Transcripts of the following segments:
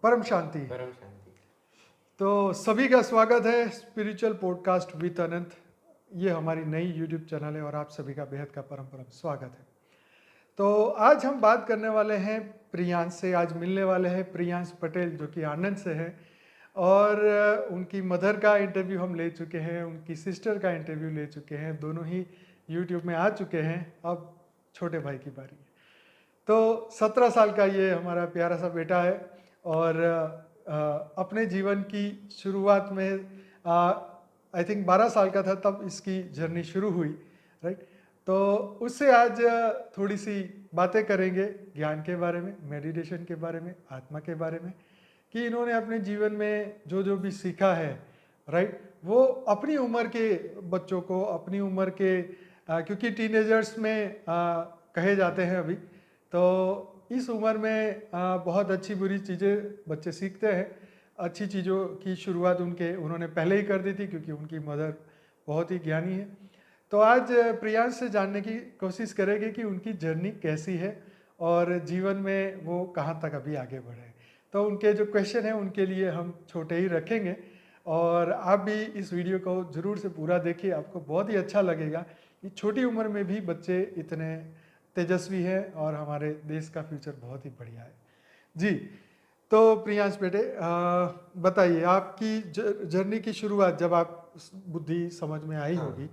परम शांति। परम शांति। तो सभी का स्वागत है स्पिरिचुअल पॉडकास्ट विद अनंत। ये हमारी नई यूट्यूब चैनल है और आप सभी का बेहद का परम परम स्वागत है। तो आज हम बात करने वाले हैं प्रियांश से। आज मिलने वाले हैं प्रियांश पटेल जो कि आनंद से है और उनकी मदर का इंटरव्यू हम ले चुके हैं, उनकी सिस्टर का इंटरव्यू ले चुके हैं, दोनों ही यूट्यूब में आ चुके हैं। अब छोटे भाई की बारी है। तो 17 साल का ये हमारा प्यारा सा बेटा है और अपने जीवन की शुरुआत में आई थिंक 12 साल का था तब इसकी जर्नी शुरू हुई, राइट। तो उससे आज थोड़ी सी बातें करेंगे ज्ञान के बारे में, मेडिटेशन के बारे में, आत्मा के बारे में, कि इन्होंने अपने जीवन में जो जो भी सीखा है, राइट, वो अपनी उम्र के बच्चों को, अपनी उम्र के क्योंकि टीनेजर्स में कहे जाते हैं अभी, तो इस उम्र में बहुत अच्छी बुरी चीज़ें बच्चे सीखते हैं। अच्छी चीज़ों की शुरुआत उन्होंने पहले ही कर दी थी क्योंकि उनकी मदर बहुत ही ज्ञानी है। तो आज प्रियांश से जानने की कोशिश करेंगे कि उनकी जर्नी कैसी है और जीवन में वो कहाँ तक अभी आगे बढ़े। तो उनके जो क्वेश्चन हैं उनके लिए हम छोटे ही रखेंगे और आप भी इस वीडियो को ज़रूर से पूरा देखिए। आपको बहुत ही अच्छा लगेगा कि छोटी उम्र में भी बच्चे इतने तेजस्वी है और हमारे देश का फ्यूचर बहुत ही बढ़िया है जी। तो प्रियांश बेटे बताइए, आपकी जर्नी की शुरुआत जब आप बुद्धि समझ में आई होगी,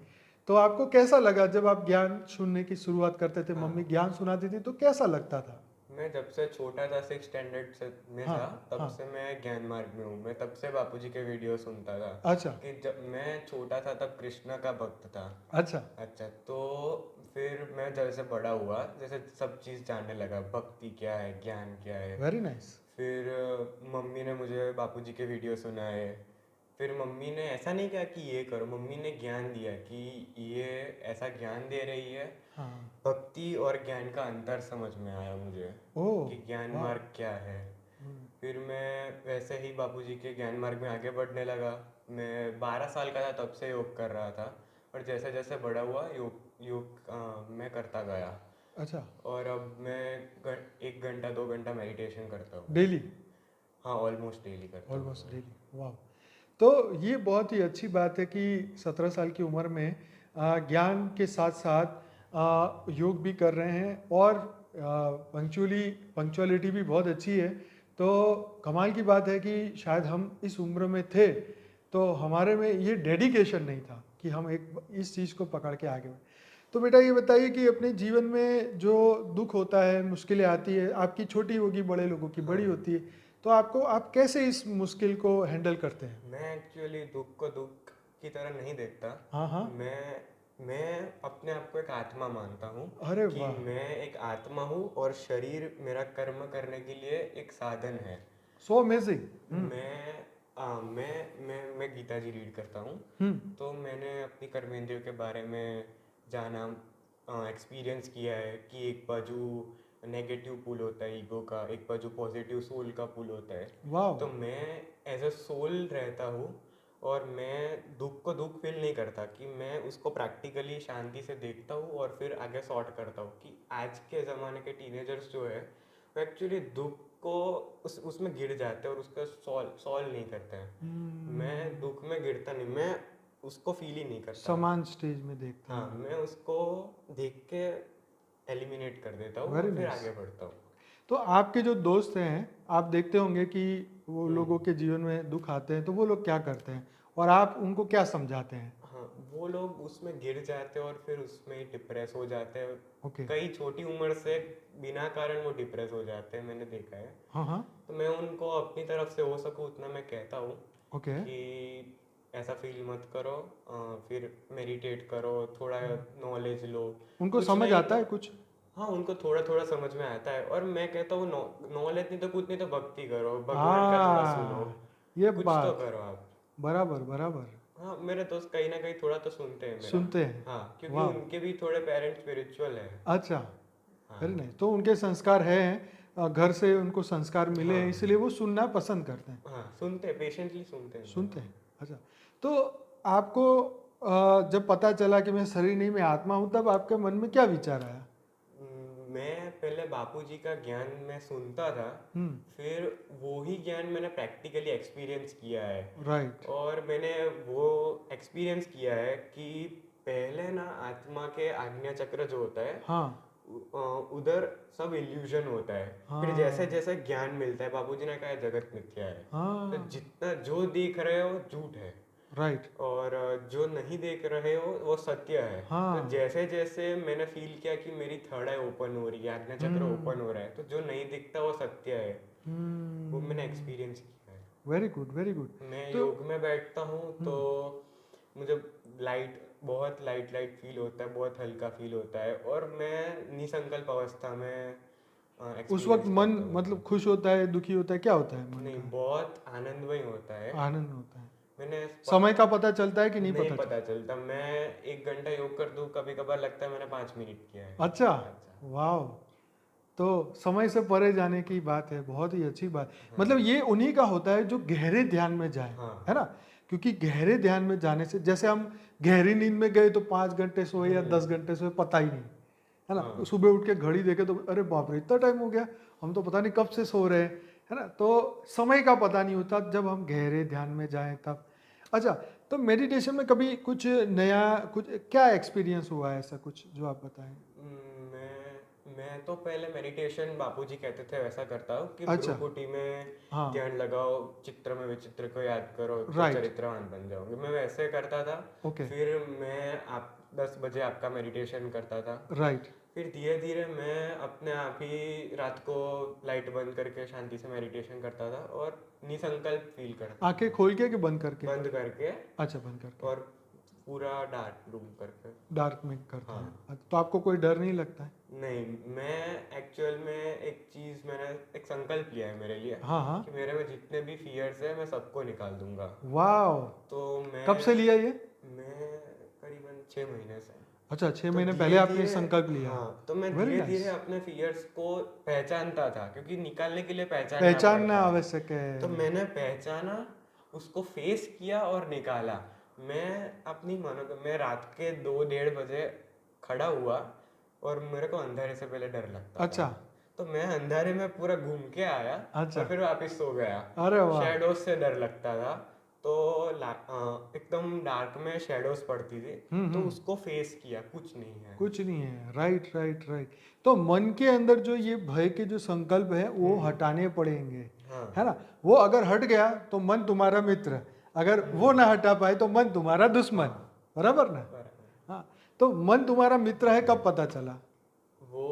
तो आपको कैसा लगा जब आप ज्ञान सुनने की शुरुआत करते थे? मम्मी ज्ञान सुनाती थी तो कैसा लगता था? मैं जब से छोटा था, 6 स्टैंडर्ड से में था, तब से मैं ज्ञान मार्ग में हूँ। मैं तब से बापूजी के वीडियो सुनता था। अच्छा। कि जब मैं छोटा था तब कृष्णा का भक्त था। अच्छा। अच्छा, तो फिर मैं जैसे बड़ा हुआ, जैसे सब चीज़ जानने लगा, भक्ति क्या है, ज्ञान क्या है। Very nice. फिर मम्मी ने मुझे बापूजी के वीडियो सुनाए। फिर मम्मी ने ऐसा नहीं कहा कि ये करो, मम्मी ने ज्ञान दिया कि ये ऐसा ज्ञान दे रही है। हाँ। भक्ति और ज्ञान का अंतर समझ में आया मुझे कि ज्ञान मार्ग क्या है। फिर मैं वैसे ही बापूजी के ज्ञान मार्ग में आगे बढ़ने लगा। मैं 12 साल का था तब से योग कर रहा था और जैसे जैसे बड़ा हुआ योग मैं करता गया। अच्छा। और अब मैं 1 घंटा 2 घंटा मेडिटेशन करता हूँ डेली? हाँ, ऑलमोस्ट डेली करता हूँ। Almost daily. वाह। तो ये बहुत ही अच्छी बात है कि 17 साल की उम्र में ज्ञान के साथ साथ योग भी कर रहे हैं और पंक्चुअलिटी भी बहुत अच्छी है। तो कमाल की बात है कि शायद हम इस उम्र में थे तो हमारे में ये डेडिकेशन नहीं था कि हम इस चीज़ को पकड़ के आगे बढ़े। तो बेटा ये बताइए कि अपने जीवन में जो दुख होता है, मुश्किलें आती है, आपकी छोटी होगी, बड़े लोगों की बड़ी होती है, तो आप कैसे इस मुश्किल को हैंडल करते हैं? मैं एक्चुअली दुख को दुख की तरह नहीं देखता। हाँ हाँ। मैं अपने आप को एक आत्मा मानता हूँ। अरे कि वाह। मैं एक आत्मा हूँ और शरीर मेरा कर्म करने के लिए एक साधन है। So amazing. मैं गीता जी रीड करता हूँ। तो मैंने अपनी कर्मेंद्रियों के बारे में जाना, एक्सपीरियंस किया है कि एक बाजू नेगेटिव पुल होता है ईगो का, एक बाजू पॉजिटिव सोल का पुल होता है। वाह। तो मैं एज अ सोल रहता हूँ और मैं दुख को दुख फील नहीं करता, कि मैं उसको प्रैक्टिकली शांति से देखता हूँ और फिर आगे सॉर्ट करता हूँ। कि आज के ज़माने के टीनेजर्स जो है वो एक्चुअली दुख को उसमें गिर जाते हैं और उसका सॉल्व नहीं करते हैं। मैं दुख में गिरता नहीं, मैं उसको फील ही नहीं करता। समान स्टेज में देखते हैं। हाँ, मैं उसको देख के एलिमिनेट कर देता हूँ वेरी और फिर नाइस। आगे बढ़ता हूँ। तो आपके जो दोस्त हैं, आप देखते होंगे कि वो लोगों के जीवन में दुख आते हैं तो वो लोग क्या करते हैं और आप उनको क्या समझाते हैं? हाँ, वो लोग उसमें गिर जाते हैं और फिर उसमें डिप्रेस हो जाते हैं। ओके। कई छोटी उम्र से बिना कारण वो डिप्रेस हो जाते हैं, मैंने देखा है। हाँ हाँ। तो मैं उनको अपनी तरफ से हो सकूँ उतना मैं कहता हूँ ओके। कि ऐसा फील मत करो, फिर मेडिटेट करो, थोड़ा नॉलेज लो। उनको कुछ समझ नहीं आता तो है कुछ? हाँ, उनको थोड़ा थोड़ा समझ में आता है। और मैं कहता हूँ नॉलेज नहीं तो कुछ नहीं तो भक्ति करो, भगवान का थोड़ा सुनो, ये कुछ तो बात करो आप। बराबर बराबर। हाँ, मेरे दोस्त कहीं ना कहीं थोड़ा तो सुनते हैं मेरा। सुनते हैं। हाँ, क्योंकि वाह। उनके भी थोड़े पेरेंट्स स्पिरिचुअल है। अच्छा। हाँ वेरी नाइस। तो उनके संस्कार हैं, घर से उनको संस्कार मिले हैं, हाँ इसलिए वो सुनना पसंद करते हैं। हाँ, सुनते हैं, पेशेंटली सुनते हैं सुनते मेरा। हैं। अच्छा। तो आपको जब पता चला कि मैं शरीर नहीं मैं आत्मा हूँ, तब आपके मन में क्या विचार आया? मैं पहले बापूजी का ज्ञान मैं सुनता था, फिर वो ही ज्ञान मैंने प्रैक्टिकली एक्सपीरियंस किया है। राइट। और मैंने वो एक्सपीरियंस किया है कि पहले ना आत्मा के आज्ञा चक्र जो होता है, हाँ उधर सब इल्यूजन होता है। फिर जैसे हाँ जैसे ज्ञान मिलता है, बापूजी ने कहा है जगत मिथ्या है, तो हाँ। जितना जो देख रहे हो झूठ है, राइट। और जो नहीं देख रहे हो वो सत्य है। तो हाँ। जैसे जैसे मैंने फील किया कि मेरी थर्ड आई ओपन हो रही है, आज्ञा चक्र ओपन हो रहा है, तो जो नहीं दिखता वो सत्य है, वो मैंने एक्सपीरियंस किया है। Very good very good. मैं तो योग में बैठता हूँ तो मुझे लाइट, बहुत लाइट लाइट फील होता है, बहुत हल्का फील होता है, और मैं निसंकल्प अवस्था में उस वक्त एक्सपीरियंस मन करता हूँ। मतलब खुश होता है, दुखी होता है, क्या होता है मन नहीं, का? बहुत आनंदमय होता है। आनंद होता है। मैंने समय का पता चलता है कि नहीं नहीं पता पता चलता। मैं 1 घंटा योग कर दूं, कभी कभार लगता है मैंने 5 मिनट किया है। अच्छा। अच्छा। वाह। तो समय से परे जाने की बात है, बहुत ही अच्छी बात। हाँ। मतलब ये उन्हीं का होता है जो गहरे ध्यान में जाए, हाँ। है ना? क्योंकि गहरे ध्यान में जाने से, जैसे हम गहरी नींद में गए तो 5 घंटे सोए या 10 घंटे सोए पता ही नहीं, है ना? हाँ। सुबह उठ के घड़ी देखे तो अरे बाप रे इतना टाइम हो गया, हम तो पता नहीं कब से सो रहे हैं, है ना? तो समय का पता नहीं होता जब हम गहरे ध्यान में जाएं तब। अच्छा, तो मेडिटेशन में कभी कुछ नया, कुछ क्या एक्सपीरियंस हुआ है ऐसा कुछ जो आप बताएं? मैं तो पहले मेडिटेशन बापूजी कहते थे वैसा करता हूँ कि अच्छा। भ्रुकुटी में हाँ। ध्यान लगाओ, चित्र में विचित्र को याद करो तो राइट। चरित्रवान बन जाओगे, मैं वैसे करता था। ओके। फिर मैं आप 10 बजे आपका मेडिटेशन करता था। राइट। फिर धीरे धीरे मैं अपने आप ही रात को लाइट बंद करके शांति से मेडिटेशन करता था, और निसंकल्प फील करता आंखें था। खोल के कि बंद करके? बंद करके, अच्छा, बंद करके। और पूरा डार्क रूम करके। डार्क में करते हाँ। हैं तो आपको कोई डर नहीं लगता है? नहीं, मैं एक्चुअल में एक चीज़, मैंने एक संकल्प लिया है मेरे लिए हाँ हाँ। कि मेरे में जितने भी फियर्स है मैं सबको निकाल दूंगा। वाह। तो मैं कब से लिया ये? मैं करीबन 6 महीने से। अच्छा, 6 तो महीने पहले धीरे आपने धीरे, संकल्प लिया। हाँ, तो मैं वेरी धीरे नाइस। धीरे अपने फियर्स को पहचानता था, क्योंकि निकालने के लिए पहचानना पहचानना पड़ता है। आवश्यक है। तो मैंने पहचाना, उसको फेस किया और निकाला। मैं अपनी मानो, मैं रात के 2-1:30 बजे खड़ा हुआ, और मेरे को अंधेरे से पहले डर लगता था। अच्छा। तो मैं अंधेरे में पूरा घूम के आया, अच्छा। और फिर वापस सो गया। अरे वाह। शैडोज से डर लगता था, तो एकदम डार्क में शैडोज पड़ती थी, तो उसको फेस किया, कुछ नहीं है। कुछ नहीं है। Right right right. तो मन के अंदर जो ये भय के जो संकल्प है वो हटाने पड़ेंगे, हाँ। है ना? वो अगर हट गया तो मन तुम्हारा मित्र, अगर वो ना हटा पाए तो मन तुम्हारा दुश्मन। बराबर ना? बराबर। हाँ। तो मन तुम्हारा मित्र है कब पता चला? वो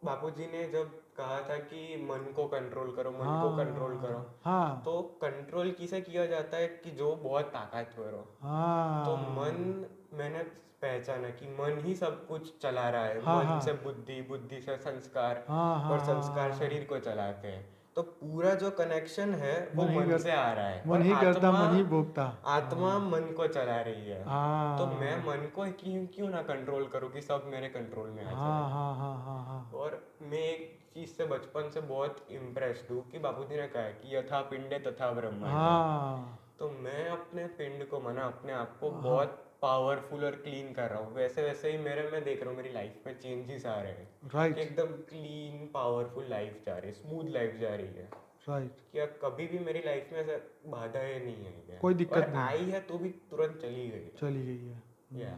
बापूजी ने जब कहा था कि मन को कंट्रोल करो, मन को कंट्रोल करो, हाँ तो कंट्रोल किसे किया जाता है कि जो बहुत ताकतवर हो। तो हाँ मन, मैंने पहचाना कि मन ही सब कुछ चला रहा है। हाँ मन हाँ से बुद्धि, बुद्धि से संस्कार, हाँ हाँ और हाँ संस्कार हाँ। शरीर को चलाते हैं। तो पूरा जो कनेक्शन है वो मन ही मन कर, से आ रहा है, मन और ही करता आत्मा, मन ही भोगता। आत्मा मन को चला रही है। तो मैं हाँ मन को क्यों क्यों ना कंट्रोल करूँ कि सब मेरे कंट्रोल में आ हाँ जाए। हाँ हाँ हाँ हाँ। और मैं एक चीज से बचपन से बहुत इम्प्रेस्ड हूँ कि बापूजी ने कहा है कि यथा पिंडे तथा ब्रह्मांड। हाँ तो मैं अपने पिंड को, माना अपने आप को बहुत पावरफुल और क्लीन कर रहा हूँ। वैसे वैसे ही मेरे, मैं देख रहा हूँ मेरी लाइफ में चेंजेस आ रहे हैं, कि राइट एकदम क्लीन पावरफुल लाइफ जा रही है, स्मूथ लाइफ जा रही है। राइट। क्या कभी भी मेरी लाइफ में ऐसा बाधाएं नहीं आई है, कोई दिक्कत और नहीं आई है तो भी तुरंत चली गई है। चली गई है। या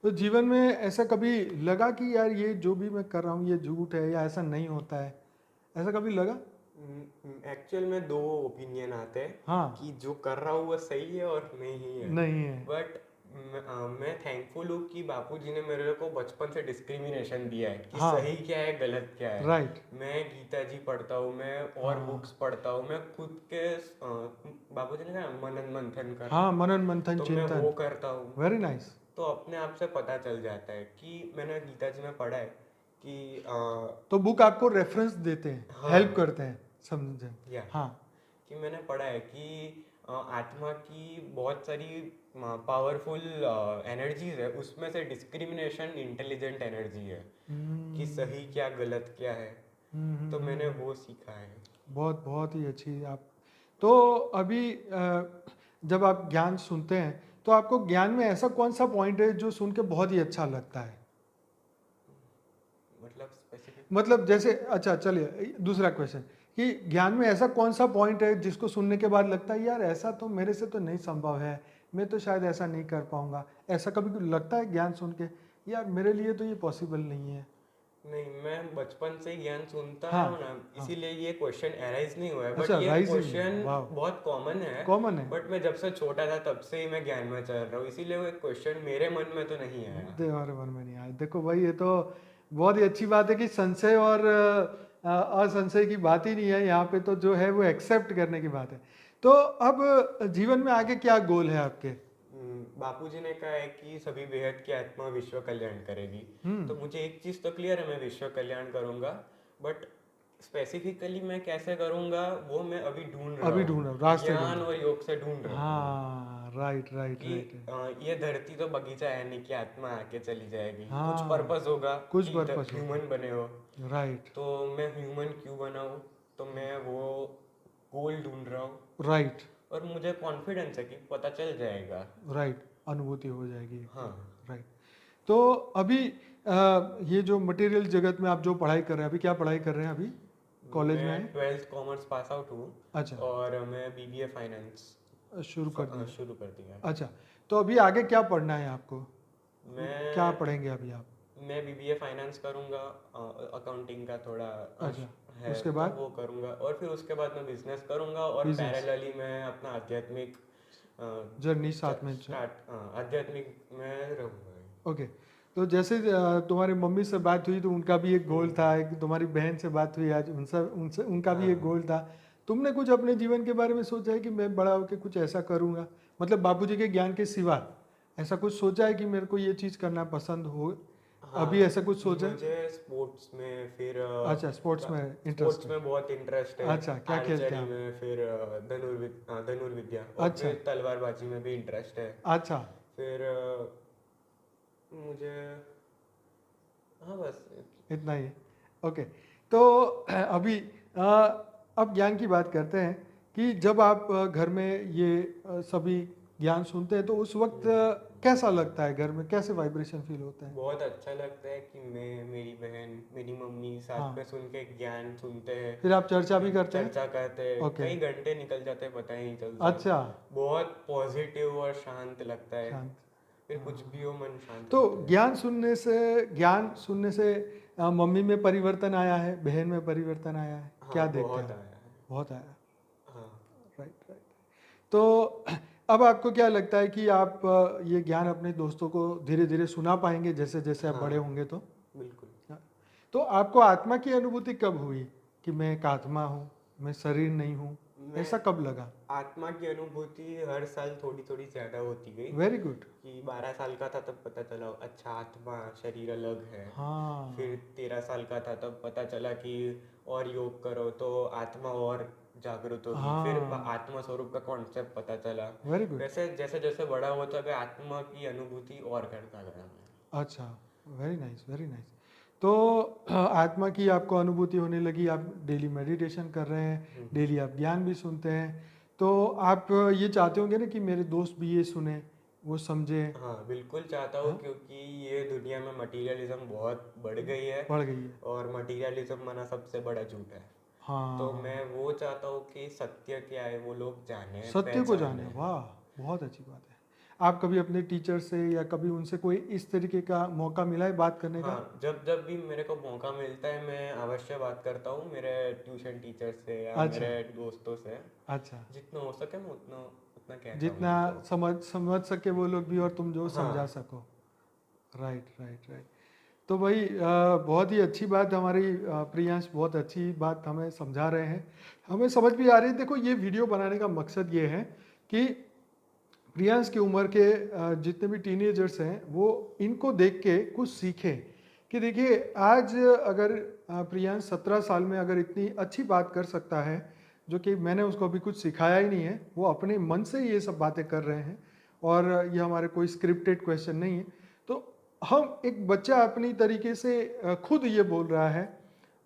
तो जीवन में ऐसा कभी लगा कि यार ये जो भी मैं कर रहा हूँ ये झूठ है या ऐसा नहीं होता है, ऐसा कभी लगा? एक्चुअल में 2 ओपिनियन आते हैं, हाँ। कि जो कर रहा हूँ वो सही है और नहीं है। नहीं है। बट मैं थैंकफुल हूँ कि बापूजी ने मेरे को बचपन से डिस्क्रिमिनेशन दिया है कि हाँ। सही क्या है, गलत क्या है। राइट। मैं गीता जी पढ़ता हूँ, मैं और हाँ। बुक्स पढ़ता हूँ, मैं खुद के बापूजी ने कहा मनन मंथन कर, हाँ, मनन मंथन तो मैं वो चिंतन। करता हूँ। Very nice. तो अपने आप से पता चल जाता है कि मैंने गीता जी में पढ़ा है कि तो बुक आपको रेफरेंस देते हैं, हाँ। हेल्प करते हैं समझे। या हाँ। कि मैंने पढ़ा है कि आत्मा की बहुत सारी पावरफुल एनर्जीज है, उसमें से डिस्क्रिमिनेशन इंटेलिजेंट एनर्जी है, कि सही क्या गलत क्या है। तो मैंने वो सीखा है। बहुत बहुत ही अच्छी। आप तो अभी जब आप ज्ञान सुनते हैं तो आपको ज्ञान में ऐसा कौन सा पॉइंट है जो सुन के बहुत ही अच्छा लगता है? मतलब स्पेसिफिक मतलब जैसे अच्छा चलिए दूसरा क्वेश्चन कि ज्ञान में ऐसा कौन सा पॉइंट है जिसको सुनने के बाद लगता है यार ऐसा तो मेरे से तो नहीं संभव है, मैं तो शायद ऐसा नहीं कर पाऊंगा, ऐसा कभी लगता है ज्ञान सुन के यार मेरे लिए तो ये पॉसिबल नहीं है? नहीं, मैं बचपन से ही ज्ञान सुनता हाँ आया हूँ ना, हाँ। इसीलिए ये क्वेश्चन अराइज नहीं हुआ है, बट अच्छा ये राइजिंग है, क्वेश्चन वाह। बहुत कॉमन है। कॉमन है। बट मैं जब से छोटा था तब से ही मैं ज्ञान में चल रहा हूँ, इसीलिए वो क्वेश्चन मेरे मन में तो नहीं आया। हमारे मन में नहीं आया। देखो भाई ये तो बहुत ही अच्छी बात है कि संशय और असंशय की बात ही नहीं है यहाँ पे, तो जो है वो एक्सेप्ट करने की बात है। तो अब जीवन में आगे क्या गोल है आपके? बापूजी ने कहा है कि सभी बेहद की आत्मा विश्व कल्याण करेगी। हम्म। तो मुझे एक चीज़ तो क्लियर है, मैं विश्व कल्याण करूँगा, बट स्पेसिफिकली मैं कैसे करूँगा वो मैं अभी ढूंढ रहा अभी हूँ। ढूंढ रहा हूँ, रास्ते ढूंढ ज्ञान रहा और हूँ। योग से ढूंढ रहा हूँ मैं हाँ राइट राइट कि राइट राइट। ये धरती तो बगीचा है नहीं कि आत्मा आके चली जाएगी, कुछ हाँ पर्पस होगा कुछ कि जब पर्पस होगा। ह्यूमन बने हो। राइट तो मैं ह्यूमन क्यों बनाऊँ, तो मैं वो गोल ढूंढ रहा हूँ। राइट और मुझे कॉन्फिडेंस है कि पता चल जाएगा। राइट, अनुभूति हो जाएगी एक हाँ। बार। राइट। तो अभी ये जो मटेरियल जगत में आप जो पढ़ाई कर रहे हैं, अभी क्या पढ़ाई कर रहे हैं अभी? कॉलेज में मैं हैं? 12th कॉमर्स पास आउट हूँ। अच्छा। और मैं बीबीए फाइनेंस शुरू कर दिया। शुरू कर दिया। अच्छा, तो अभी आगे क्या पढ़ना है आपको? क्या मैं पढ़ेंगे अभी आप? मैं बीबीए फाइनेंस करूँगा, अकाउंटिंग का थोड़ा अच्छा, है उसके तो बाद? वो करूँगा, और फिर उसके बाद मैं बिजनेस करूँगा, और बिजनेस पैरेलली मैं अपना आध्यात्मिक जर्नी साथ में स्टार्ट आध्यात्मिक में रहूँगा। ओके। तो जैसे तुम्हारी मम्मी से बात हुई तो उनका भी एक गोल था, एक तुम्हारी बहन से बात हुई आज, उनसे उनसे उनका भी एक हाँ। गोल था। तुमने कुछ अपने जीवन के बारे में सोचा है कि मैं बड़ा होकर कुछ ऐसा करूँगा, मतलब बापूजी के ज्ञान के सिवा ऐसा कुछ सोचा है कि मेरे को ये चीज़ करना पसंद हो? अभी हाँ, ऐसा कुछ सोचा है? मुझे स्पोर्ट्स में फिर अच्छा, स्पोर्ट्स में इंटरेस्ट स्पोर्ट्स है। में बहुत इंटरेस्ट है। अच्छा, क्या खेलते आर्चरी हैं आप? में, फिर धनुर्विद्या, और अच्छा फिर तलवारबाजी में भी इंटरेस्ट है। अच्छा। फिर मुझे, हाँ बस। इतना ही है। ओके। तो अभी अब ज्ञान की बात करते हैं कि जब आप घर में ये सभी ज्ञान सुनते हैं तो उस वक्त कैसा लगता है? घर में कैसे वाइब्रेशन फील होता है? बहुत अच्छा लगता है कि मैं, मेरी बहन, मेरी मम्मी साथ हाँ, में सुन के ज्ञान सुनते हैं। फिर आप चर्चा भी फिर करते हैं? चर्चा करते हैं, ओके। कई घंटे निकल जाते हैं पता ही नहीं चलता। अच्छा। बहुत पॉजिटिव और शांत लगता है। शांत। फिर कुछ हाँ। भी हो, मन शांत तो रहता है। ज्ञान सुनने से मम्मी में परिवर्तन आया है, बहन में परिवर्तन आया है, क्या हाँ, देखते बहुत हैं? आया है। बहुत आया। हाँ। Right right. तो अब आपको क्या लगता है कि आप ये ज्ञान अपने दोस्तों को धीरे धीरे सुना पाएंगे जैसे जैसे आप बड़े हाँ, होंगे तो? बिल्कुल। हाँ। तो आपको आत्मा की अनुभूति कब हुई कि मैं एक आत्मा हूँ, मैं शरीर नहीं हूँ? मैं ऐसा कब लगा? आत्मा की अनुभूति हर साल थोड़ी थोड़ी ज़्यादा होती गई। Very good. कि 12 साल का था तब पता चला अच्छा आत्मा शरीर अलग है। फिर हाँ 13 साल का था तब पता चला कि और योग करो तो आत्मा और जागृत होगी। फिर हाँ आत्मा स्वरूप का कॉन्सेप्ट पता चला। Very good. वैसे जैसे जैसे बड़ा होता गया आत्मा की अनुभूति और करता गया मैं। अच्छा, वेरी नाइस वेरी नाइस। तो आत्मा की आपको अनुभूति होने लगी, आप डेली मेडिटेशन कर रहे हैं, डेली आप ज्ञान भी सुनते हैं, तो आप ये चाहते होंगे ना कि मेरे दोस्त भी ये सुने, वो समझे? हाँ, बिल्कुल चाहता हूँ, हाँ, क्योंकि ये दुनिया में मटेरियलिज्म बहुत बढ़ गई है। बढ़ गई है। और मटेरियलिज्म माना सबसे बड़ा झूठ है। तो हाँ, मैं वो चाहता हूँ कि सत्य क्या है वो लोग जाने, सत्य को जाने, पहचाने। वाह, बहुत अच्छी बात है। आप कभी अपने टीचर से या कभी उनसे कोई इस तरीके का मौका मिला है बात करने का? हाँ, जब जब भी मेरे को मौका मिलता है मैं अवश्य बात करता हूँ मेरे ट्यूशन टीचर से या अच्छा मेरे दोस्तों से। अच्छा। जितना हो सके मैं उतना उतना कहता हूँ जितना उनको। समझ सके वो लोग भी और तुम जो समझा हाँ। सको। Right right right. तो भाई बहुत ही अच्छी बात हमारी प्रियांश बहुत अच्छी बात हमें समझा रहे हैं, हमें समझ भी आ रही है। देखो ये वीडियो बनाने का मकसद ये है कि प्रियांश की उम्र के जितने भी टीनेजर्स हैं वो इनको देख के कुछ सीखें कि देखिए आज अगर प्रियांश 17 साल में अगर इतनी अच्छी बात कर सकता है, जो कि मैंने उसको अभी कुछ सिखाया ही नहीं है, वो अपने मन से ये सब बातें कर रहे हैं और ये हमारे कोई स्क्रिप्टेड क्वेश्चन नहीं है। तो हम एक बच्चा अपनी तरीके से खुद ये बोल रहा है,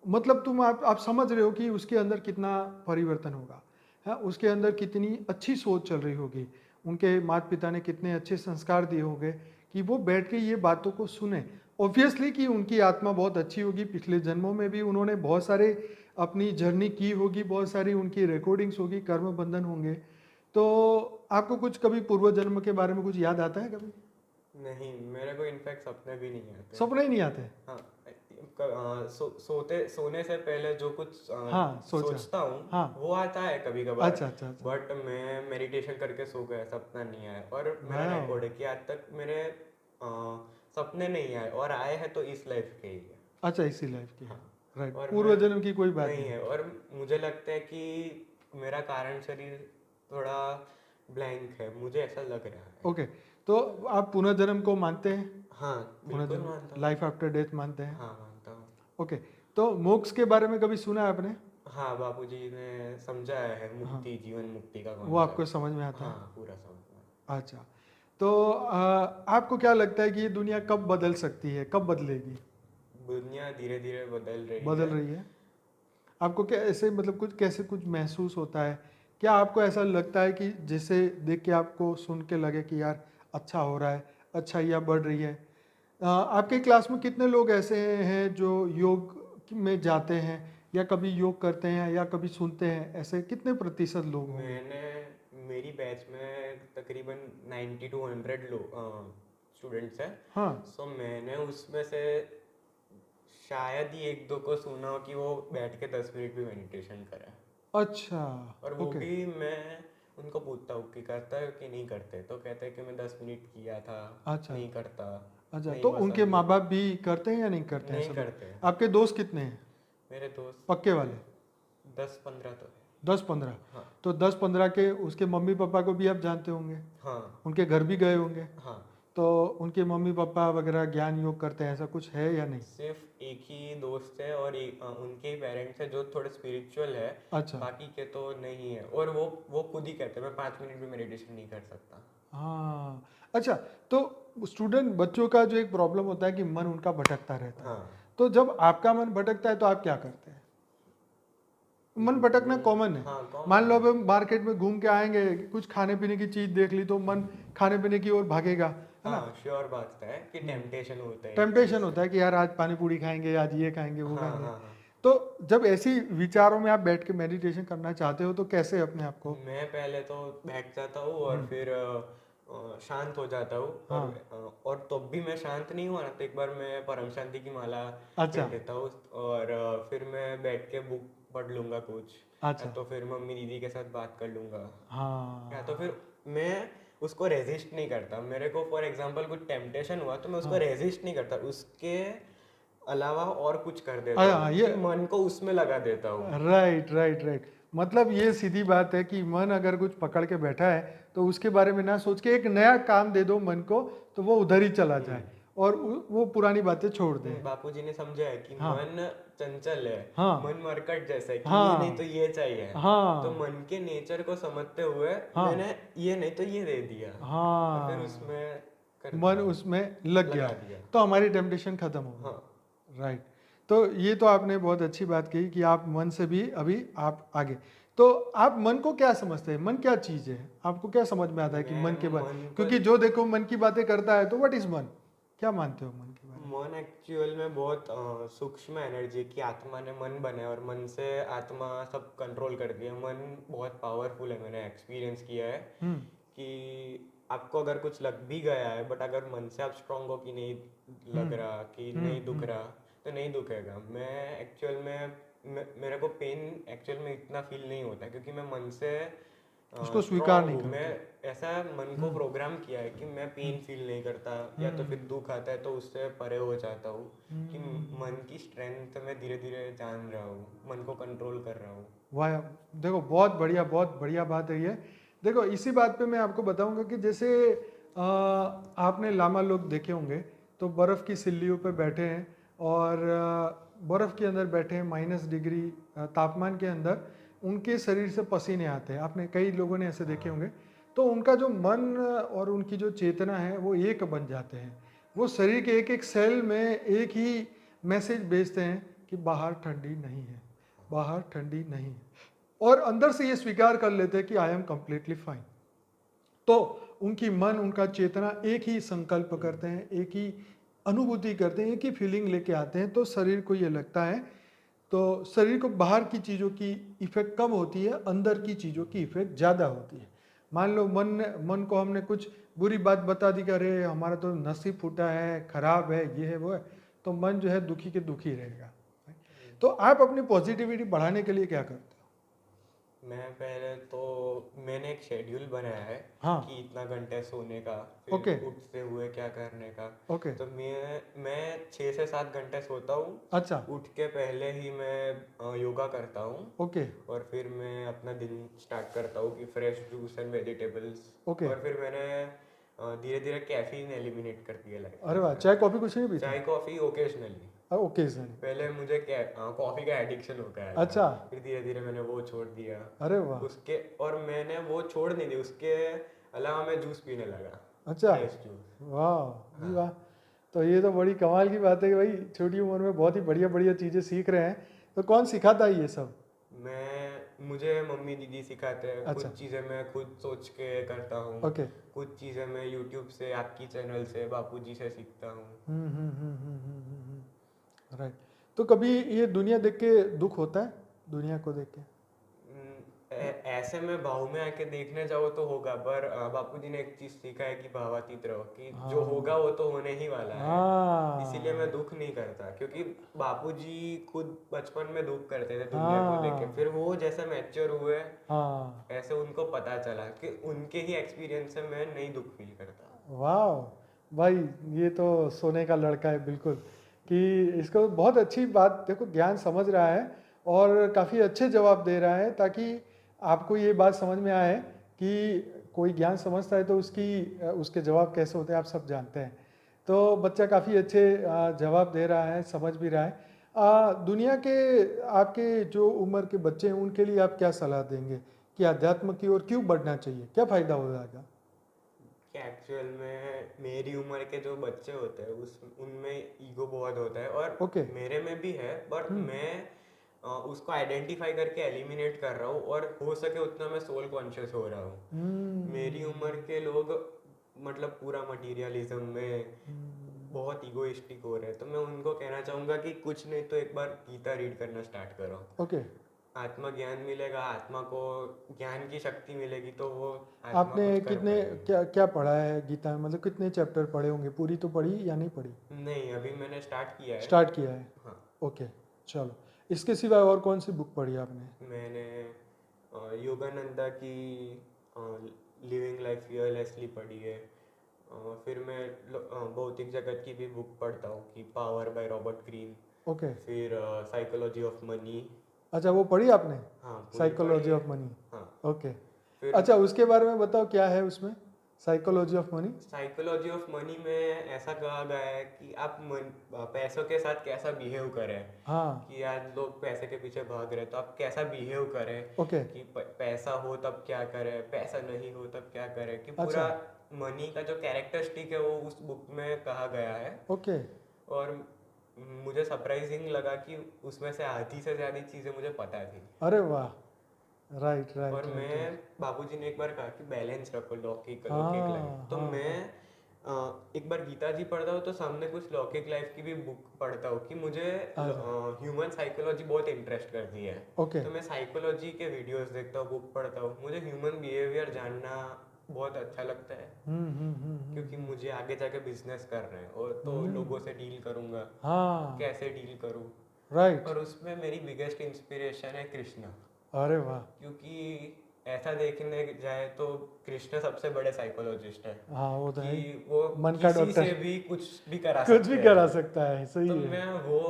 मतलब तुम आप समझ रहे हो कि उसके अंदर कितना परिवर्तन होगा, है उसके अंदर कितनी अच्छी सोच चल रही होगी, उनके माता पिता ने कितने अच्छे संस्कार दिए होंगे कि वो बैठ के ये बातों को सुने ऑब्वियसली कि उनकी आत्मा बहुत अच्छी होगी, पिछले जन्मों में भी उन्होंने बहुत सारे अपनी जर्नी की होगी, बहुत सारी उनकी रिकॉर्डिंग्स होगी, कर्म बंधन होंगे। तो आपको कुछ कभी पूर्व जन्म के बारे में कुछ याद आता है कभी? नहीं, मेरे को इनफैक्ट सपने भी नहीं आते। सपने ही नहीं आते? हाँ, सोने से पहले जो कुछ हाँ, सोचता हूँ हाँ। वो आता है कभी कभार। अच्छा अच्छा अच्छा। बट मैं मेडिटेशन करके सो गया, सपना नहीं आया। और मेरा वाह। रिकॉर्ड है कि आज तक मेरे सपने नहीं आए, और आए हैं तो इस लाइफ के ही है। अच्छा, इसी लाइफ की है। हाँ। राइट, और पूर्व मैं जन्म की कोई बात नहीं नहीं। है। और मुझे लगता है कि मेरा कारण शरीर थोड़ा ब्लैंक है, मुझे ऐसा लग रहा है। ओके, तो आप पुनर्जन्म को मानते हैं? हाँ, बिल्कुल मानता हूँ। लाइफ आफ्टर डेथ मानते हैं? हाँ, मानता हूँ। ओके, तो मोक्ष के बारे में कभी सुना है आपने? हाँ, बापूजी ने समझाया है हाँ, मुक्ति, जीवन मुक्ति का वो आपको कॉन्सेप्ट। समझ में आता है? हाँ, पूरा समझ में। अच्छा, तो आपको क्या लगता है कि ये दुनिया कब बदल सकती है, कब बदलेगी? दुनिया धीरे धीरे बदल है। रही है? आपको क्या ऐसे मतलब कुछ कैसे कुछ महसूस होता है? क्या आपको ऐसा लगता है कि जैसे देख के आपको सुन के लगे कि यार अच्छा हो रहा है, अच्छाइयाँ बढ़ रही है? आपके क्लास में कितने लोग ऐसे हैं जो योग में जाते हैं या कभी योग करते हैं या कभी सुनते हैं? ऐसे कितने प्रतिशत लोग होंगे? मेरी बैच में तकरीबन 90 to 100 लोग स्टूडेंट्स हैं। हाँ। सो मैंने उसमें से शायद ही एक दो को सुना हो कि वो बैठ के 10 मिनट भी मेडिटेशन करे। अच्छा। और वो ओके। भी मैं उनको पूछता हूँ कि करता है कि नहीं करते, तो कहते हैं कि मैं 10 मिनट किया था, अच्छा नहीं करता। अच्छा, नहीं, तो बस उनके अभी माँ बाप भी करते हैं या नहीं करते हैं नहीं सब? करते। आपके दोस्त कितने हैं मेरे दोस्त पक्के वाले? 10-15 तो है। 10-15? हाँ। तो 10-15 के उसके मम्मी पापा को भी आप जानते होंगे, हाँ। उनके घर भी गए होंगे, हाँ, तो उनके मम्मी पापा वगैरह ज्ञान योग करते हैं, ऐसा कुछ है या नहीं? सिर्फ एक ही दोस्त है और उनके ही पेरेंट्स है जो थोड़े स्पिरिचुअल है। अच्छा। बाकी के तो नहीं है। और वो खुद ही कहते हैं मैं 5 मिनट भी मेडिटेशन नहीं कर सकता। हाँ। अच्छा, तो स्टूडेंट बच्चों का जो एक प्रॉब्लम होता है कि मन उनका भटकता रहता है, हाँ। तो जब आपका मन भटकता है तो आप क्या करते हैं? मन भटकना कॉमन है। हाँ, common मान लो है। अब मार्केट में घूम के आएंगे, कुछ खाने पीने की चीज देख ली तो मन खाने पीने की ओर भागेगा, है ना? हाँ, श्योर बात है कि टेम्पटेशन होता है। टेम्पटेशन होता है कि यार आज पानी पूरी खाएंगे, आज ये खाएंगे, वो हाँ, खाएंगे। हाँ, हाँ। तो जब ऐसी विचारों में आप बैठ के मेडिटेशन करना चाहते हो तो कैसे अपने आप को? मैं पहले तो बैठ जाता हूँ और फिर शांत हो जाता हूँ। हाँ। और तब भी मैं शांत नहीं हुआ ना, तो एक बार मैं परम शांति की माला अच्छा। पहन लेता हूँ। और फिर मैं बैठ के बुक पढ़ लूंगा कुछ, अच्छा। या तो फिर मम्मी दीदी के साथ बात कर लूंगा, या तो हाँ। फिर मैं उसको रेजिस्ट नहीं करता। मेरे को फॉर एग्जांपल कुछ टेम्पटेशन हुआ तो मैं उसको हाँ। रेजिस्ट नहीं करता, उसके अलावा और कुछ कर देता हाँ, हूँ ये कि मन को उसमें लगा देता हूँ। Right right right. मतलब ये सीधी बात है कि मन अगर कुछ पकड़ के बैठा है तो उसके बारे में ना सोच के एक नया काम दे दो मन को, तो वो उधर ही चला जाए और वो पुरानी बातें छोड़ दे। बापूजी ने समझाया कि हाँ। मन चंचल है। हाँ। मन मरकट जैसा है कि हाँ। ये नहीं तो ये चाहिए। हाँ। तो मन के नेचर को समझते हुए हाँ। मैंने ये नहीं तो ये दे दिया। हाँ। और फिर उसमें कर मन दिया, उसमें लग गया, लगा दिया। तो हमारी टेम्पटेशन खत्म हो गई। हाँ। राइट। तो ये तो आपने बहुत अच्छी बात कही कि आप मन से भी अभी आप आगे। तो आप मन को क्या समझते हैं? मन क्या चीज है? आपको क्या समझ में आता है कि मैं मन के मन बारे? को- क्योंकि जो देखो मन की बातें करता है, तो व्हाट इज मन? क्या मानते हो मन के बारे में? मन एक्चुअल में बहुत सूक्ष्म एनर्जी की आत्मा ने मन बनाया और मन से आत्मा सब कंट्रोल करती है। मन बहुत पावरफुल है, मैंने एक्सपीरियंस किया है कि आपको अगर कुछ लग भी गया है, बट अगर मन से आप स्ट्रांग हो कि नहीं लग रहा, कि नहीं दुख रहा, तो नहीं दुखेगा। मैं एक्चुअल में मेरे को पेन एक्चुअल में इतना फील नहीं होता क्योंकि मैं मन से उसको स्वीकार strong नहीं हूँ। करते। मैं ऐसा मन को प्रोग्राम किया है कि मैं पेन फील नहीं करता, या तो फिर दुख आता है तो उससे परे हो जाता हूँ। कि मन की स्ट्रेंथ मैं धीरे धीरे जान रहा हूँ, मन को कंट्रोल कर रहा हूँ। वाह, देखो बहुत बढ़िया बात है ये। देखो इसी बात पे मैं आपको बताऊंगा कि जैसे आपने लामा लोग देखे होंगे, तो बर्फ़ की सिल्लियों पे बैठे हैं और बर्फ़ के अंदर बैठे हैं, -डिग्री तापमान के अंदर उनके शरीर से पसीने आते हैं। आपने कई लोगों ने ऐसे देखे होंगे। तो उनका जो मन और उनकी जो चेतना है वो एक बन जाते हैं। वो शरीर के एक एक सेल में एक ही मैसेज भेजते हैं कि बाहर ठंडी नहीं है, बाहर ठंडी नहीं है, और अंदर से ये स्वीकार कर लेते हैं कि आई एम कंप्लीटली फाइन। तो उनकी मन, उनका चेतना एक ही संकल्प करते हैं, एक ही अनुभूति करते हैं, एक ही फीलिंग लेके आते हैं, तो शरीर को ये लगता है, तो शरीर को बाहर की चीज़ों की इफेक्ट कम होती है, अंदर की चीज़ों की इफेक्ट ज़्यादा होती है। मान लो मन को हमने कुछ बुरी बात बता दी कि अरे हमारा तो नसीब फूटा है, खराब है, ये है वो है, तो मन जो है दुखी के दुखी रहेगा। तो आप अपनी पॉजिटिविटी बढ़ाने के लिए क्या करते हो? मैं पहले तो मैंने एक शेड्यूल बनाया है हाँ। कि इतना घंटे सोने का, ओके। फिर उठते हुए क्या करने का। ओके। तो मैं 6 से 7 घंटे सोता हूँ। अच्छा। उठ के पहले ही मैं योगा करता हूँ, ओके। और फिर मैं अपना दिन स्टार्ट करता हूँ कि fresh juice and vegetables. Okay. और फिर मैंने धीरे धीरे कैफीन एलिमिनेट कर दिया लाइफ अरे वाह, में। चाय कॉफी कुछ नहीं पीते? चाय कॉफ़ी ओकेजनली। ओकेजनली। पहले मुझे कॉफ़ी का एडिक्शन हो गया था। अच्छा। फिर धीरे धीरे मैंने वो छोड़ दिया। अरे वाह। उसके और मैंने वो छोड़ नहीं दी, उसके अलावा मैं जूस पीने लगा। अच्छा। Fresh juice. वाह जी हाँ। वाह। तो ये तो बड़ी कमाल की बात है कि भाई छोटी उम्र में बहुत ही बढ़िया बढ़िया चीज़ें सीख रहे हैं। तो कौन सिखाता है ये सब? मुझे मम्मी दीदी सिखाते हैं। अच्छा। कुछ चीज़ें मैं खुद सोच के करता हूँ। ओके। कुछ चीज़ें मैं यूट्यूब से, आपकी चैनल से, बापूजी से सीखता हूँ। राइट। तो कभी ये दुनिया देख के दुख होता है, दुनिया को देख के? ऐसे में भाव में आके देखने जाओ तो होगा, पर बापूजी ने एक चीज सीखा है कि भावातीत रहो, कि जो हाँ। होगा वो तो होने ही वाला है। इसीलिए मैं हाँ। दुख नहीं करता, क्योंकि बापूजी खुद बचपन में दुख करते थे दुनिया को लेके। हाँ। फिर वो जैसे मैच्योर हुए, हाँ। ऐसे उनको पता चला कि उनके ही एक्सपीरियंस से मैं नहीं दुख फील करता। वाह भाई, ये तो सोने का लड़का है बिल्कुल। कि इसको बहुत अच्छी बात, देखो ज्ञान समझ रहा है और काफ़ी अच्छे जवाब दे रहा है, ताकि आपको ये बात समझ में आए कि कोई ज्ञान समझता है तो उसके जवाब कैसे होते हैं आप सब जानते हैं। तो बच्चा काफ़ी अच्छे जवाब दे रहा है, समझ भी रहा है। दुनिया के आपके जो उम्र के बच्चे हैं उनके लिए आप क्या सलाह देंगे कि अध्यात्म की ओर क्यों बढ़ना चाहिए, क्या फ़ायदा हो जाएगा? कि एक्चुअल में मेरी उम्र के जो बच्चे होते हैं उनमें ईगो बहुत होता है, और ओके। मेरे में भी है, बट हम्म। मैं उसको आइडेंटिफाई करके एलिमिनेट कर रहा हूँ, और हो सके उतना मैं सोल कॉन्शियस हो रहा हूँ। मेरी उम्र के लोग मतलब पूरा मटीरियलिज्म में बहुत ईगोइस्टिक हो रहे हैं, तो मैं उनको कहना चाहूँगा कि कुछ नहीं तो एक बार गीता रीड करना स्टार्ट करो। ओके। आत्मा ज्ञान मिलेगा, आत्मा को ज्ञान की शक्ति मिलेगी, तो वो आत्मा आपने कुछ कर कितने पाएगी। क्या क्या पढ़ा है गीता में, मतलब कितने चैप्टर पढ़े होंगे, पूरी तो पढ़ी या नहीं पढ़ी? नहीं, अभी मैंने स्टार्ट किया है। स्टार्ट किया है। हाँ। ओके। चलो, इसके सिवाय और कौन सी बुक पढ़ी आपने? मैंने योगानंदा की लिविंग लाइफ फियरलेसली पढ़ी है। फिर मैं भौतिक जगत की भी बुक पढ़ता हूँ, कि power by Robert Greene. Okay. फिर साइकोलॉजी ऑफ मनी। अच्छा, वो पढ़ी आपने? हाँ, पूरी पढ़ी साइकोलॉजी है। Of money. हाँ। ओके। फिर अच्छा, उसके बारे में बताओ, क्या है उसमें psychology of money? Psychology of money में ऐसा कहा गया है कि आप पैसों के साथ कैसा बिहेव करें। हाँ। कि आज लोग पैसे के पीछे भाग रहे हैं, तो आप कैसा बिहेव करें। ओके। कि पैसा हो तब क्या करें, पैसा नहीं हो तब क्या करें, कि अच्छा। पूरा मनी का जो कैरेक्टरिस्टिक है वो उस बुक में कहा गया है। ओके। और मुझे सरप्राइजिंग लगा कि उसमें से आधी से ज़्यादा चीज़ें मुझे पता थी। अरे वाह। राइट राइट और राइट मैं राइट। बाबूजी ने एक बार कहा कि बैलेंस रखो, लौकिक लौकिक लाइफ। हाँ तो हाँ मैं हाँ। एक बार गीता जी पढ़ता हूँ, तो सामने कुछ लौकिक लाइफ की भी बुक पढ़ता हूँ, कि मुझे अच्छा। ह्यूमन साइकोलॉजी बहुत इंटरेस्ट करती है। ओके। तो मैं साइकोलॉजी के वीडियोस देखता हूँ, बुक पढ़ता हूँ। मुझे ह्यूमन बिहेवियर जानना बहुत अच्छा लगता है, क्योंकि मुझे आगे जाके बिजनेस करना है, और तो लोगों से डील करूँगा, हाँ। कैसे डील करूँ। राइट। और उसमें मेरी बिगेस्ट इंस्पिरेशन है कृष्णा। अरे वाह। क्योंकि ऐसा देखने जाए तो कृष्ण सबसे बड़े साइकोलॉजिस्ट है, हाँ वो तो है ही। कि वो मन का किसी डॉक्टर से भी कुछ भी करा कुछ सकते भी हैं। करा सकता है, सही तो है। मैं वो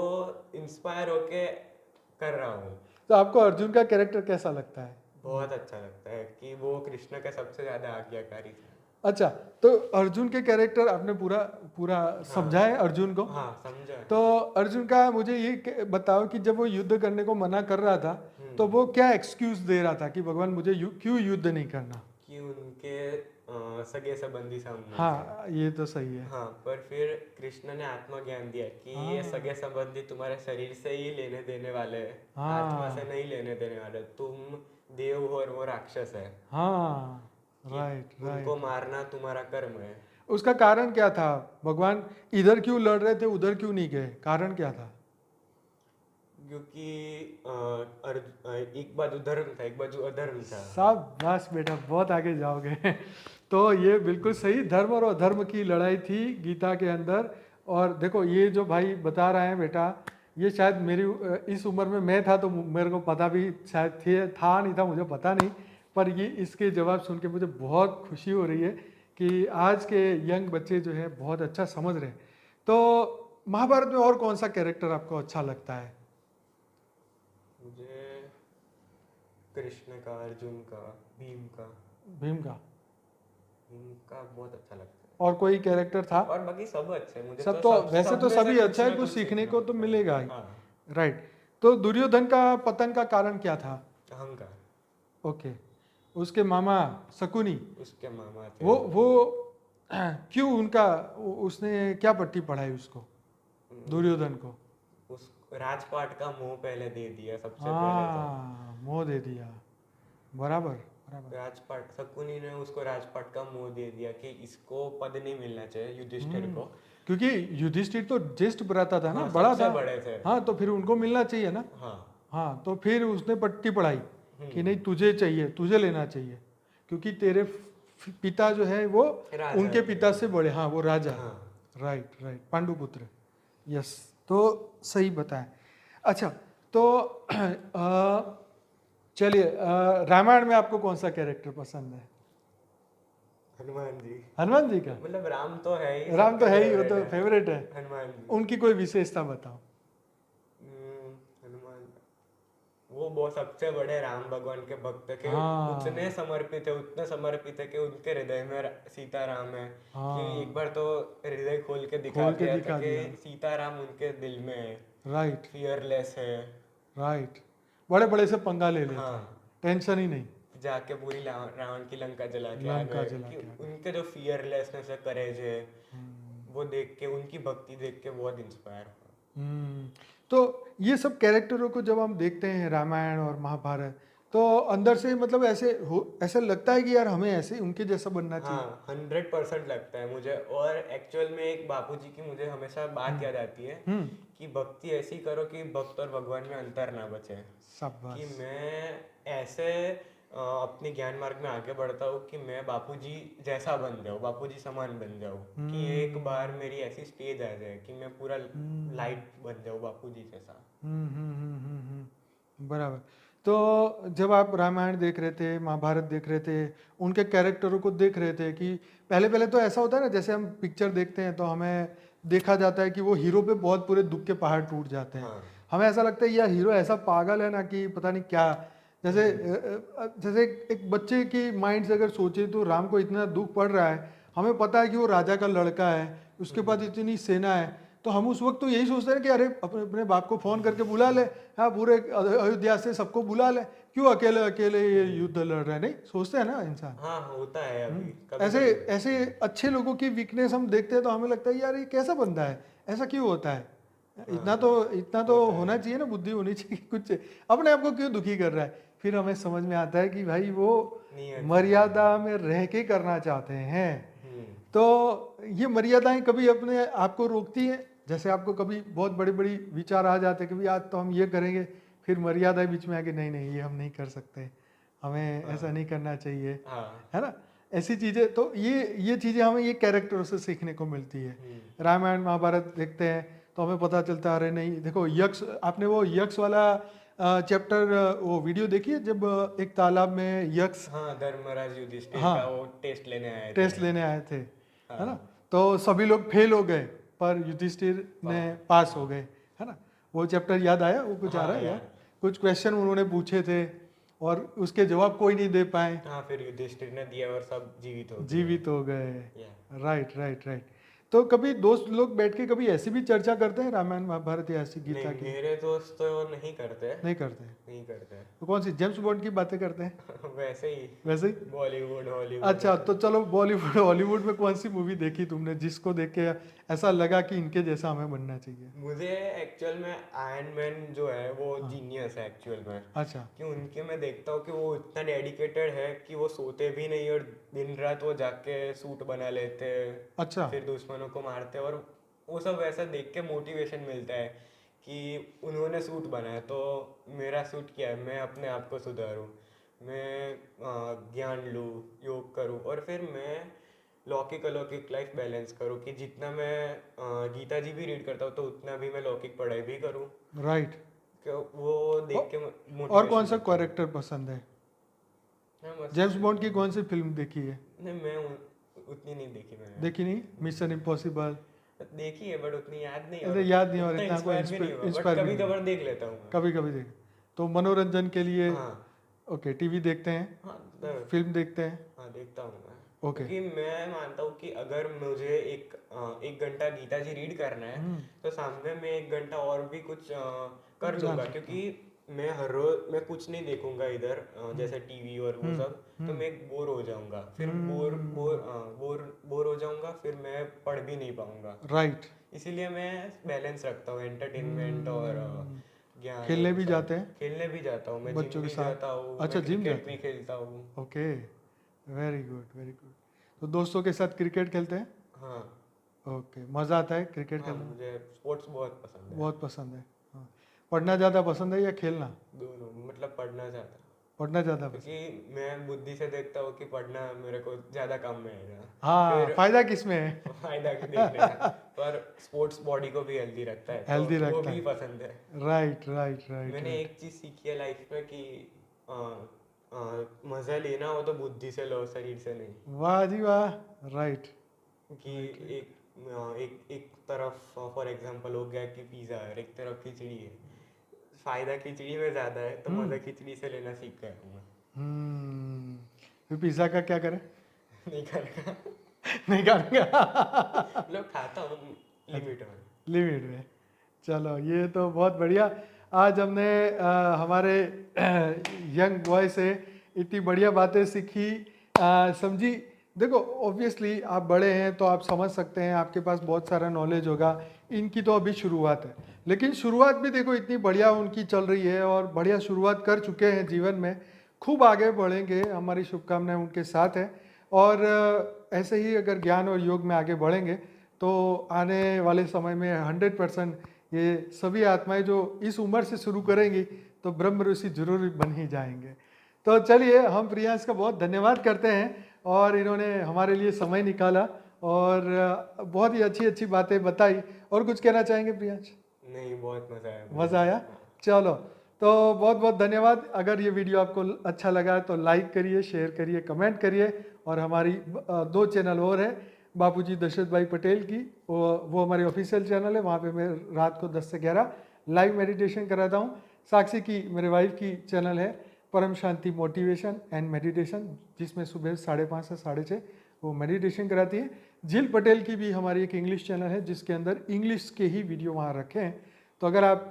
इंस्पायर होके कर रहा हूँ। तो आपको अर्जुन का कैरेक्टर कैसा लगता है? बहुत अच्छा लगता है कि वो कृष्ण के सबसे ज्यादा आज्ञाकारी थे। अच्छा, तो अर्जुन के कैरेक्टर आपने पूरा पूरा हाँ। समझा है अर्जुन को? हाँ, समझा। तो अर्जुन का मुझे ये बताओ कि जब वो युद्ध करने को मना कर रहा था, तो वो क्या एक्सक्यूज दे रहा था कि भगवान मुझे क्यों युद्ध नहीं करना? कि उनके सगे संबंधी सामने थे। हाँ, ये तो सही है। हाँ, पर फिर कृष्ण ने आत्मज्ञान दिया कि ये हाँ सगे संबंधी तुम्हारे शरीर से ही लेने देने वाले हैं, आत्मा से हाँ नहीं लेने देने वाले। तुम देव हो और वो राक्षस है, हाँ। कि राइट उनको राइट। मारना तुम्हारा कर्म है। उसका कारण क्या था? भगवान इधर क्यों लड़ रहे थे, उधर क्यों नहीं गए? कारण क्या था? क्योंकि एक बाजू धर्म था, एक बाजू अधर्म था। शाबाश बेटा, बहुत आगे जाओगे। तो ये बिल्कुल सही, धर्म और अधर्म की लड़ाई थी गीता के अंदर। और देखो ये जो भाई बता रहे हैं बेटा, ये शायद मेरी इस उम्र में मैं था तो मेरे को पता भी शायद था नहीं था, मुझे पता नहीं। पर ये इसके जवाब सुन के मुझे बहुत खुशी हो रही है कि आज के यंग बच्चे जो है बहुत अच्छा समझ रहे हैं। तो महाभारत में और कौन सा कैरेक्टर आपको अच्छा लगता है? मुझे कृष्ण का, अर्जुन का, भीम का। भीम का। भीम का बहुत अच्छा लगता है। और कोई कैरेक्टर था? और बाकी सब अच्छे, मुझे सब तो वैसे तो सब में से सभी कुछ अच्छा है, ना कुछ कुछ सीखने को तो होता है। मिलेगा ही। हाँ, राइट। तो दुर्योधन का पतन का कारण क्या था? अहंकार। ओके। उसके मामा शकुनी, उसके मामा थे। वो क्यों उनका उसने क्या पट्टी पढ़ाई उसको, दुर्योधन को? उस राजपाट का मोह पहले दे दिया सबसे पहले तो। हाँ, मोह दे दिया। बराबर बराबर। राजपाट, शकुनी ने उसको राजपाट का मोह दे दिया कि इसको पद नहीं मिलना चाहिए युधिष्ठिर को। क्योंकि युधिष्ठिर तो ज्येष्ठ भ्राता था ना, हाँ, बड़ा सबसे था। बड़े थे। हाँ, तो फिर उनको मिलना चाहिए ना। हाँ। हाँ, तो फिर उसने पट्टी पढ़ाई कि नहीं, तुझे चाहिए, तुझे लेना चाहिए, क्योंकि तेरे पिता जो है वो राजा उनके है। पिता से बड़े। हाँ, वो राजा। हाँ। Right right, पांडुपुत्र। यस, तो सही बताया। अच्छा, तो चलिए, रामायण में आपको कौन सा कैरेक्टर पसंद है? हनुमान जी। हनुमान जी का? मतलब राम तो है ही, राम तो सबके है ही, वो favorite तो फेवरेट है। हनुमान जी। उनकी कोई विशेषता बताओ। हनुमान, वो बहुत सबसे बड़े राम भगवान के भक्त के। हाँ। उतने समर्पित है कि उनके हृदय में सीता राम है। हाँ। कि एक बार तो हृदय खोल के दिखा खोल के दिया दिखा था कि दिया। सीता राम उनके दिल में है, राइट फियरलेस है। राइट, बड़े बड़े से पंगा ले लेते हैं, हाँ, टेंशन ही नहीं। जाके पूरी रावण की लंका जला के आ लंका गए। जला कि के आ गए। उनके जो फियरलेसनेस है, करेज है, वो देख के, उनकी भक्ति देख के बहुत इंस्पायर हुआ। तो ये सब कैरेक्टरों को जब हम देखते हैं रामायण और महाभारत, तो अंदर से मतलब ऐसे लगता है कि यार हमें ऐसे उनके जैसा बनना चाहिए। हाँ, 100% लगता है मुझे। और एक्चुअल में एक बापूजी की मुझे हमेशा बात याद आती है कि भक्ति ऐसी करो कि भक्त और भगवान में अंतर ना बचे। शाबाश। कि मैं ऐसे अपने ज्ञान मार्ग में आगे बढ़ता हूँ कि मैं बापूजी जैसा बन जाऊँ, बापूजी समान बन जाऊँ। कि एक बार मेरी ऐसी स्टेज आ जाए कि मैं पूरा लाइट बन जाऊँ बापूजी जैसा। बराबर। तो जब आप रामायण देख रहे थे, महाभारत देख रहे थे, उनके कैरेक्टरों को देख रहे थे कि पहले पहले तो ऐसा होता है ना, जैसे हम पिक्चर देखते हैं तो हमें देखा जाता है कि वो हीरो पे बहुत पूरे दुख के पहाड़ टूट जाते हैं। हाँ। हमें ऐसा लगता है यार हीरो ऐसा पागल है ना कि पता नहीं क्या। जैसे एक बच्चे की माइंड से अगर सोचे तो राम को इतना दुख पड़ रहा है, हमें पता है कि वो राजा का लड़का है, उसके पास इतनी सेना है, तो हम उस वक्त तो यही सोचते हैं कि अरे अपने अपने बाप को फोन करके बुला ले, हाँ पूरे अयोध्या से सबको बुला ले, क्यों अकेले अकेले ये युद्ध लड़ रहे हैं, नहीं सोचते हैं ना इंसान। हाँ, होता है अभी कभी ऐसे कभी। ऐसे अच्छे लोगों की वीकनेस हम देखते हैं तो हमें लगता है यार ये कैसा बंदा है, ऐसा क्यों होता है। इतना तो होना चाहिए ना, बुद्धि होनी चाहिए कुछ, अपने आप को क्यों दुखी कर रहा है। फिर हमें समझ में आता है कि भाई वो नियत मर्यादा में रह के करना चाहते हैं। तो ये मर्यादाएं कभी अपने आप को रोकती हैं, जैसे आपको कभी बहुत बड़ी बड़ी विचार आ जाते हैं कि भाई आज तो हम ये करेंगे, फिर मर्यादाएं बीच में आके नहीं नहीं ये हम नहीं कर सकते, हमें ऐसा नहीं करना चाहिए, है ना। ऐसी चीजें, तो ये चीजें हमें ये कैरेक्टरों से सीखने को मिलती है। रामायण महाभारत देखते हैं तो हमें पता चलता है अरे नहीं देखो यक्ष, आपने वो यक्ष वाला चैप्टर वो वीडियो देखी है जब एक तालाब में यक्ष, हाँ, धर्मराज युधिष्ठिर हाँ, का वो टेस्ट लेने आए थे, है ना। तो सभी लोग फेल हो गए पर युधिष्ठिर ने पास हो गए, है ना। वो चैप्टर याद आया, वो कुछ आ रहा है यार, कुछ क्वेश्चन उन्होंने पूछे थे और उसके जवाब कोई नहीं दे पाए, हाँ, फिर युधिष्ठिर ने दिया और सब जीवित हो गए। Right right right. तो कभी दोस्त लोग बैठ के कभी ऐसी भी चर्चा करते हैं रामायण महाभारत या ऐसी गीता नहीं, की? मेरे दोस्त तो नहीं करते। नहीं करते? नहीं करते। तो कौन सी जेम्स बॉन्ड की बातें करते हैं? वैसे ही वैसे ही? बॉलीवुड हॉलीवुड। अच्छा, तो चलो बॉलीवुड हॉलीवुड में कौन सी मूवी देखी तुमने जिसको देख के ऐसा लगा कि इनके जैसा हमें बनना चाहिए? मुझे एक्चुअल में आयरन मैन जो है वो जीनियस है एक्चुअल में। अच्छा। कि उनके मैं देखता हूँ कि वो इतना डेडिकेटेड है कि वो सोते भी नहीं और दिन रात वो जाके सूट बना लेते, अच्छा। फिर दुश्मनों को मारते, और वो सब वैसा देख के मोटिवेशन मिलता है कि उन्होंने सूट बनाया तो मेरा सूट क्या है, मैं अपने आप को सुधारूँ, मैं ज्ञान लूँ, योग करूँ, और फिर मैं लौकिक अलौकिक लाइफ बैलेंस करूँ कि जितना मैं गीता जी भी रीड करता हूँ तो उतना भी मैं लौकिक पढ़ाई भी करूँ। राइट। वो देख के और कौन सा कैरेक्टर पसंद है? मोटिवेशन। जेम्स बॉन्ड की कौन सी फिल्म देखी है? नहीं, मैं उतनी नहीं देखी मैंने। देखी नहीं? मिशन इम्पॉसिबल देखी है बट उतनी याद नहीं, अरे याद नहीं, और इतना कोई इंस्पायर इंस्पायर कभी कभार देख लेता हूँ मैं। कभी कभी देख। तो मनोरंजन के लिए हाँ ओके, टीवी देखते हैं, हाँ फिल्म देखते हैं? हाँ, देखता हूँ मैं। ओके। क्योंकि मैं मानता हूँ कि अगर मुझे एक घंटा गीता जी रीड करना है तो सामने में 1 घंटा और भी कुछ कर जान लूंगा, सकता क्योंकि मैं हर रोज मैं कुछ नहीं देखूंगा इधर जैसे टीवी और वो सब, तो मैं बोर हो जाऊंगा, फिर बोर हो जाऊंगा, फिर मैं पढ़ भी नहीं पाऊंगा। राइट। इसीलिए मैं बैलेंस रखता हूँ एंटरटेनमेंट और ज्ञान। खेलने भी जाते हैं? खेलने भी जाता हूँ मैं, बच्चों जिम के भी साथ? जाता हूँ, अच्छा, मैं जिम क्रिकेट जाते भी खेलता हूँ। Okay, very good very good. तो दोस्तों के साथ क्रिकेट खेलते हैं? हाँ ओके, मज़ा आता है क्रिकेट हाँ, खेलने में? मुझे स्पोर्ट्स बहुत पसंद है। बहुत पसंद है। हाँ। पढ़ना ज़्यादा पसंद है या खेलना? दोनों, मतलब पढ़ना चाहता हूँ, पढ़ना ज़्यादा पसंद। क्योंकि मैं बुद्धि से देखता हूँ कि पढ़ना मेरे को ज़्यादा काम में आएगा। हाँ, फिर फायदा किस में है? फायदा की देखने का, पर स्पोर्ट्स बॉडी को भी हेल्दी रखता है, हेल्दी तो वो रखता भी है। पसंद है। Right right right. मैंने एक चीज़ सीखी है लाइफ में कि मज़ा लेना हो तो बुद्धि से लो, शरीर से नहीं। वाह जी वाह। राइट। कि एक तरफ फॉर एग्जांपल हो गया कि पिज़्ज़ा है और एक तरफ खिचड़ी है, फायदा खिचड़ी में ज़्यादा है, तो मज़ा खिचड़ी से लेना सीख गया हूँ मैं। फिर पिज़्ज़ा का क्या करें? नहीं करेगा। नहीं करेंगे। मतलब खाता हूँ लिमिट में। लिमिट में। चलो, ये तो बहुत बढ़िया। आज हमने हमारे यंग बॉय से इतनी बढ़िया बातें सीखी, समझी। देखो, ऑब्वियसली आप बड़े हैं तो आप समझ सकते हैं, आपके पास बहुत सारा नॉलेज होगा। इनकी तो अभी शुरुआत है, लेकिन शुरुआत भी देखो इतनी बढ़िया उनकी चल रही है और बढ़िया शुरुआत कर चुके हैं जीवन में, खूब आगे बढ़ेंगे। हमारी शुभकामनाएं उनके साथ है। और ऐसे ही अगर ज्ञान और योग में आगे बढ़ेंगे तो आने वाले समय में 100% ये सभी आत्माएं जो इस उम्र से शुरू करेंगी तो ब्रह्म ऋषि जरूर बन ही जाएंगे। तो चलिए, हम प्रियांश का बहुत धन्यवाद करते हैं, और इन्होंने हमारे लिए समय निकाला और बहुत ही अच्छी अच्छी बातें बताई। और कुछ कहना चाहेंगे प्रियांश? नहीं, बहुत मज़ा आया। मज़ा आया? चलो, तो बहुत बहुत धन्यवाद। अगर ये वीडियो आपको अच्छा लगा तो लाइक करिए, शेयर करिए, कमेंट करिए। और हमारी 2 चैनल और है, बापूजी दशरथ भाई पटेल की, वो हमारी ऑफिशियल चैनल है, वहाँ पे मैं रात को 10 से 11 लाइव मेडिटेशन कराता हूँ। साक्षी की, मेरे वाइफ की चैनल है परम शांति मोटिवेशन एंड मेडिटेशन, जिसमें सुबह 5:30 से 6:30 वो मेडिटेशन कराती है। झील पटेल की भी हमारी एक इंग्लिश चैनल है जिसके अंदर इंग्लिश के ही वीडियो वहाँ रखे हैं। तो अगर आप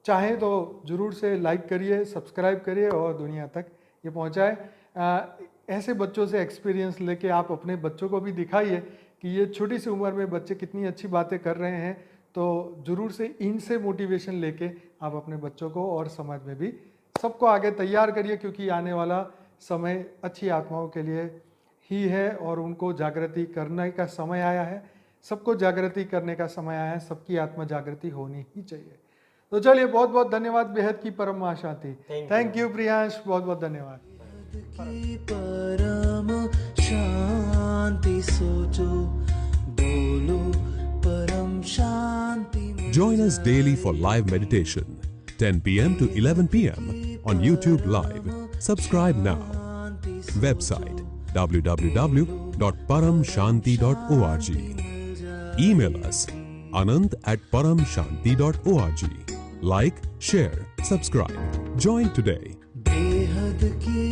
चाहें तो ज़रूर से लाइक करिए, सब्सक्राइब करिए और दुनिया तक ये पहुँचाए। ऐसे बच्चों से एक्सपीरियंस लेके आप अपने बच्चों को भी दिखाइए कि ये छोटी सी उम्र में बच्चे कितनी अच्छी बातें कर रहे हैं। तो ज़रूर से इनसे मोटिवेशन लेके आप अपने बच्चों को और समाज में भी सबको आगे तैयार करिए, क्योंकि आने वाला समय अच्छी आत्माओं के लिए ही है और उनको जागृति करने का समय आया है। सबको जागृति करने का समय आया है, सबकी आत्मा जागृति होनी ही चाहिए। तो चलिए, बहुत बहुत धन्यवाद। बेहद की परम महाशांति। थैंक यू प्रियांश, बहुत बहुत धन्यवाद। की परम शांति सोचो, बोलो परम शांति। Join us daily for live meditation, 10 p.m. to 11 p.m. on YouTube Live. Subscribe now. Website www.paramshanti.org. Email us anant@paramshanti.org. Like, share, subscribe. Join today. बेहद की